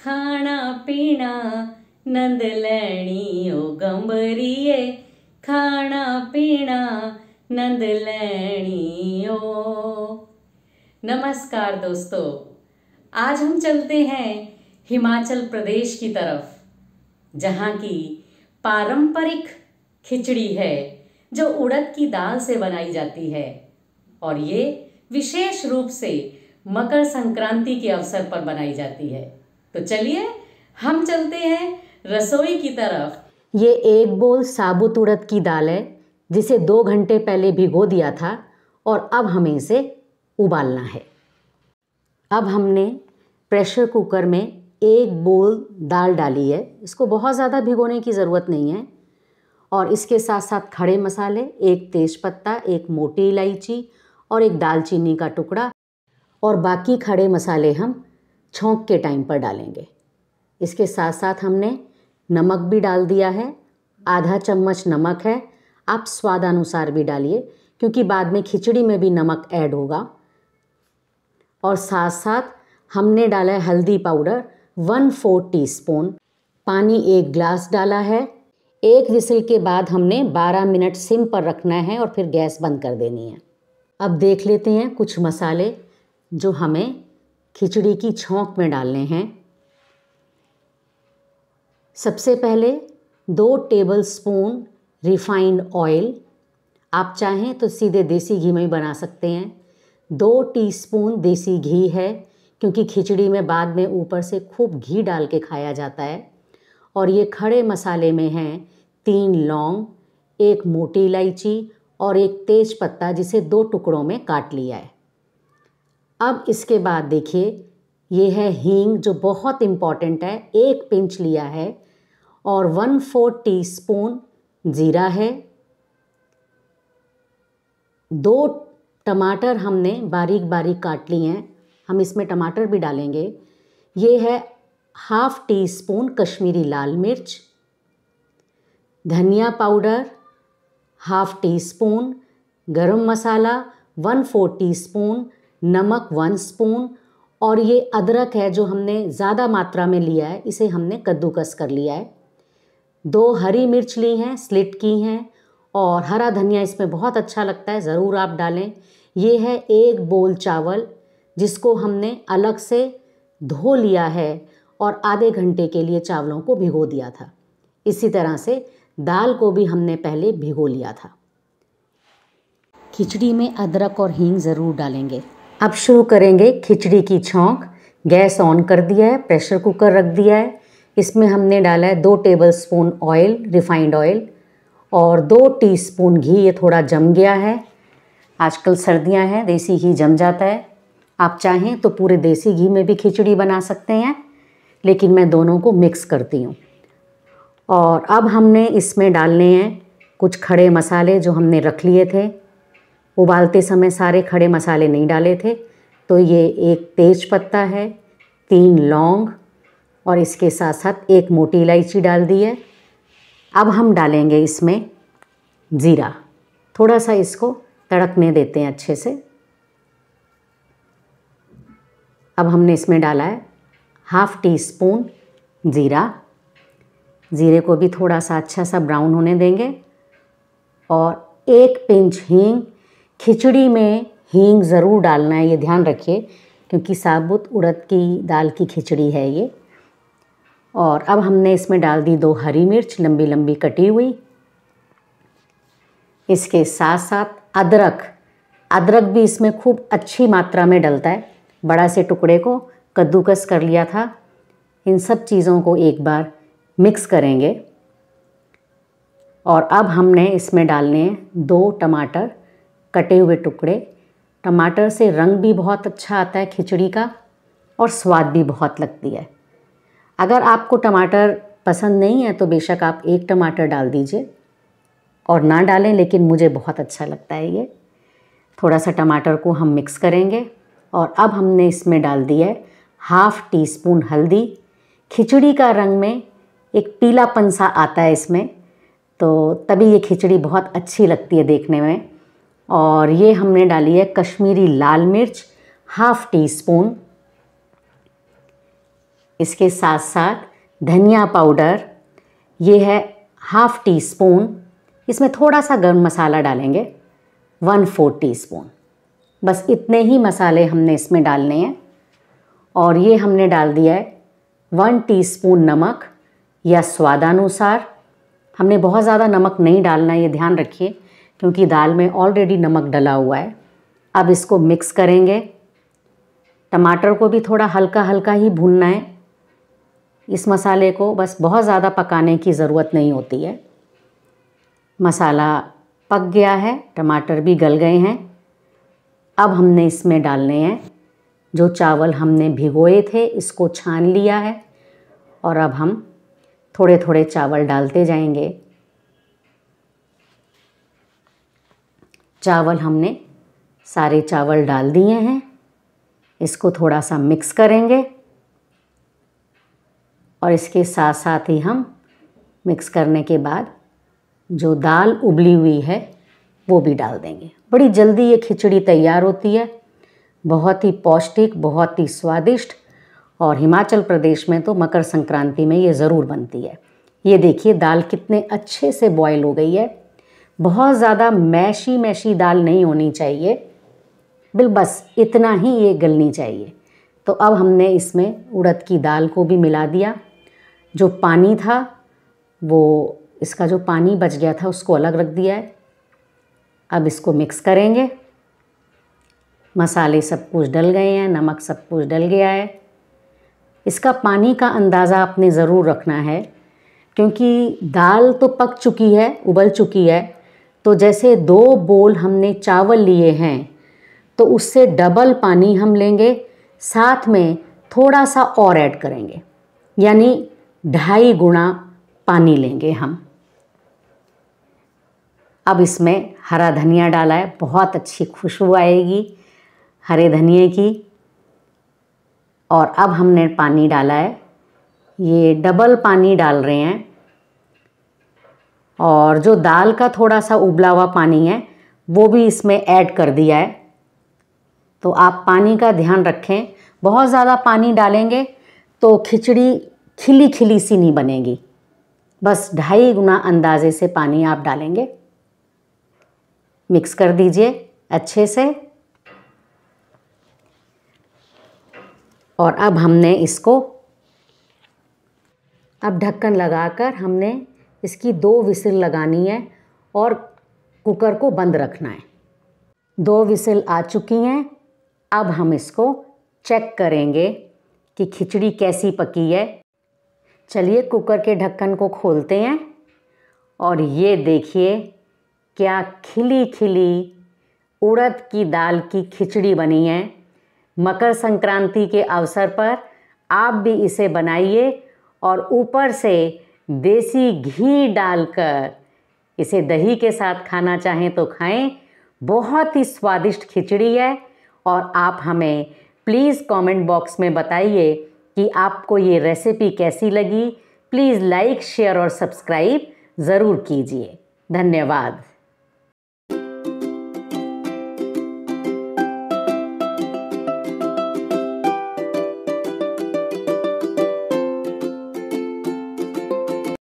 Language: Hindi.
खाना पीना नंद लैनी ओ गंबरिए, खाना पीना नंद लैनी ओ। नमस्कार दोस्तों, आज हम चलते हैं हिमाचल प्रदेश की तरफ, जहाँ की पारंपरिक खिचड़ी है जो उड़द की दाल से बनाई जाती है और ये विशेष रूप से मकर संक्रांति के अवसर पर बनाई जाती है। तो चलिए हम चलते हैं रसोई की तरफ। ये एक बोल साबुत उड़द की दाल है जिसे 2 घंटे पहले भिगो दिया था और अब हमें इसे उबालना है। अब हमने प्रेशर कुकर में 1 बोल दाल डाली है। इसको बहुत ज़्यादा भिगोने की ज़रूरत नहीं है। और इसके साथ साथ खड़े मसाले, 1 तेज़पत्ता, 1 मोटी इलायची और 1 दालचीनी का टुकड़ा, और बाकी खड़े मसाले हम छौंक के टाइम पर डालेंगे। इसके साथ साथ हमने नमक भी डाल दिया है, आधा चम्मच नमक है। आप स्वादानुसार भी डालिए क्योंकि बाद में खिचड़ी में भी नमक ऐड होगा। और साथ साथ हमने डाला है हल्दी पाउडर 1/4 टीस्पून। पानी 1 गिलास डाला है। 1 विसिल के बाद हमने 12 मिनट सिम पर रखना है और फिर गैस बंद कर देनी है। अब देख लेते हैं कुछ मसाले जो हमें खिचड़ी की छौंक में डालने हैं। सबसे पहले 2 टेबलस्पून रिफाइंड ऑयल, आप चाहें तो सीधे देसी घी में भी बना सकते हैं। 2 टीस्पून देसी घी है क्योंकि खिचड़ी में बाद में ऊपर से खूब घी डाल के खाया जाता है। और ये खड़े मसाले में हैं 3 लौंग, 1 मोटी इलायची और 1 तेज पत्ता जिसे 2 टुकड़ों में काट लिया है। अब इसके बाद देखिए ये है हींग जो बहुत इम्पॉर्टेंट है, 1 पिंच लिया है। और 1/4 टीस्पून जीरा है। 2 टमाटर हमने बारीक बारीक काट लिए हैं, हम इसमें टमाटर भी डालेंगे। ये है 1/2 टीस्पून कश्मीरी लाल मिर्च, धनिया पाउडर 1/2 टीस्पून, गरम मसाला 1/4 टीस्पून, नमक 1 स्पून। और ये अदरक है जो हमने ज़्यादा मात्रा में लिया है, इसे हमने कद्दूकस कर लिया है। 2 हरी मिर्च ली हैं, स्लिट की हैं। और हरा धनिया इसमें बहुत अच्छा लगता है, ज़रूर आप डालें। ये है 1 बोल चावल जिसको हमने अलग से धो लिया है और आधे घंटे के लिए चावलों को भिगो दिया था। इसी तरह से दाल को भी हमने पहले भिगो लिया था। खिचड़ी में अदरक और हींग ज़रूर डालेंगे। अब शुरू करेंगे खिचड़ी की छौंक। गैस ऑन कर दिया है, प्रेशर कुकर रख दिया है। इसमें हमने डाला है 2 टेबलस्पून ऑयल, रिफाइंड ऑयल, और 2 टीस्पून घी। ये थोड़ा जम गया है, आजकल सर्दियां हैं, देसी घी जम जाता है। आप चाहें तो पूरे देसी घी में भी खिचड़ी बना सकते हैं, लेकिन मैं दोनों को मिक्स करती हूँ। और अब हमने इसमें डालने हैं कुछ खड़े मसाले जो हमने रख लिए थे। उबालते समय सारे खड़े मसाले नहीं डाले थे। तो ये 1 तेज पत्ता है, 3 लौंग और इसके साथ साथ 1 मोटी इलायची डाल दी है। अब हम डालेंगे इसमें ज़ीरा, थोड़ा सा इसको तड़कने देते हैं अच्छे से। अब हमने इसमें डाला है 1/2 टीस्पून ज़ीरा। ज़ीरे को भी थोड़ा सा अच्छा सा ब्राउन होने देंगे। और 1 पिंच हींग। खिचड़ी में हींग ज़रूर डालना है, ये ध्यान रखिए क्योंकि साबुत उड़द की दाल की खिचड़ी है ये। और अब हमने इसमें डाल दी 2 हरी मिर्च लंबी लंबी कटी हुई। इसके साथ साथ अदरक भी इसमें खूब अच्छी मात्रा में डलता है। बड़ा से टुकड़े को कद्दूकस कर लिया था। इन सब चीज़ों को एक बार मिक्स करेंगे। और अब हमने इसमें डालने हैं 2 टमाटर कटे हुए टुकड़े। टमाटर से रंग भी बहुत अच्छा आता है खिचड़ी का और स्वाद भी बहुत लगती है। अगर आपको टमाटर पसंद नहीं है तो बेशक आप 1 टमाटर डाल दीजिए और ना डालें, लेकिन मुझे बहुत अच्छा लगता है ये। थोड़ा सा टमाटर को हम मिक्स करेंगे। और अब हमने इसमें डाल दिया है 1/2 टीस्पून हल्दी। खिचड़ी का रंग में एक पीलापन सा आता है इसमें, तो तभी ये खिचड़ी बहुत अच्छी लगती है देखने में। और ये हमने डाली है कश्मीरी लाल मिर्च 1/2 टीस्पून। इसके साथ साथ धनिया पाउडर, ये है 1/2 टीस्पून। इसमें थोड़ा सा गरम मसाला डालेंगे 1/4 टीस्पून। बस इतने ही मसाले हमने इसमें डालने हैं। और ये हमने डाल दिया है 1 टीस्पून नमक या स्वादानुसार। हमने बहुत ज़्यादा नमक नहीं डालना, ये ध्यान रखिए, क्योंकि दाल में ऑलरेडी नमक डला हुआ है। अब इसको मिक्स करेंगे। टमाटर को भी थोड़ा हल्का हल्का ही भूनना है इस मसाले को, बस बहुत ज़्यादा पकाने की ज़रूरत नहीं होती है। मसाला पक गया है, टमाटर भी गल गए हैं। अब हमने इसमें डालने हैं जो चावल हमने भिगोए थे, इसको छान लिया है और अब हम थोड़े थोड़े चावल डालते जाएंगे। चावल हमने सारे चावल डाल दिए हैं। इसको थोड़ा सा मिक्स करेंगे और इसके साथ साथ ही हम मिक्स करने के बाद जो दाल उबली हुई है वो भी डाल देंगे। बड़ी जल्दी ये खिचड़ी तैयार होती है, बहुत ही पौष्टिक, बहुत ही स्वादिष्ट। और हिमाचल प्रदेश में तो मकर संक्रांति में ये ज़रूर बनती है। ये देखिए दाल कितने अच्छे से बॉयल हो गई है। बहुत ज़्यादा मैशी मैशी दाल नहीं होनी चाहिए, बस इतना ही ये गलनी चाहिए। तो अब हमने इसमें उड़द की दाल को भी मिला दिया। जो पानी था वो, इसका जो पानी बच गया था उसको अलग रख दिया है। अब इसको मिक्स करेंगे। मसाले सब कुछ डल गए हैं, नमक सब कुछ डल गया है। इसका पानी का अंदाज़ा आपने ज़रूर रखना है, क्योंकि दाल तो पक चुकी है, उबल चुकी है। तो जैसे 2 बोल हमने चावल लिए हैं तो उससे डबल पानी हम लेंगे, साथ में थोड़ा सा और ऐड करेंगे, यानी 2.5 गुना पानी लेंगे हम। अब इसमें हरा धनिया डाला है, बहुत अच्छी खुशबू आएगी हरे धनिए की। और अब हमने पानी डाला है, ये डबल पानी डाल रहे हैं। और जो दाल का थोड़ा सा उबला हुआ पानी है वो भी इसमें ऐड कर दिया है। तो आप पानी का ध्यान रखें, बहुत ज़्यादा पानी डालेंगे तो खिचड़ी खिली खिली सी नहीं बनेगी। बस 2.5 गुना अंदाजे से पानी आप डालेंगे। मिक्स कर दीजिए अच्छे से। और अब हमने इसको, अब ढक्कन लगाकर हमने इसकी 2 विसिल लगानी है और कुकर को बंद रखना है। 2 विसिल आ चुकी हैं। अब हम इसको चेक करेंगे कि खिचड़ी कैसी पकी है। चलिए कुकर के ढक्कन को खोलते हैं और ये देखिए क्या खिली खिली उड़द की दाल की खिचड़ी बनी है। मकर संक्रांति के अवसर पर आप भी इसे बनाइए और ऊपर से देसी घी डालकर इसे दही के साथ खाना चाहें तो खाएं। बहुत ही स्वादिष्ट खिचड़ी है। और आप हमें प्लीज़ कमेंट बॉक्स में बताइए कि आपको ये रेसिपी कैसी लगी। प्लीज़ लाइक, शेयर और सब्सक्राइब ज़रूर कीजिए। धन्यवाद।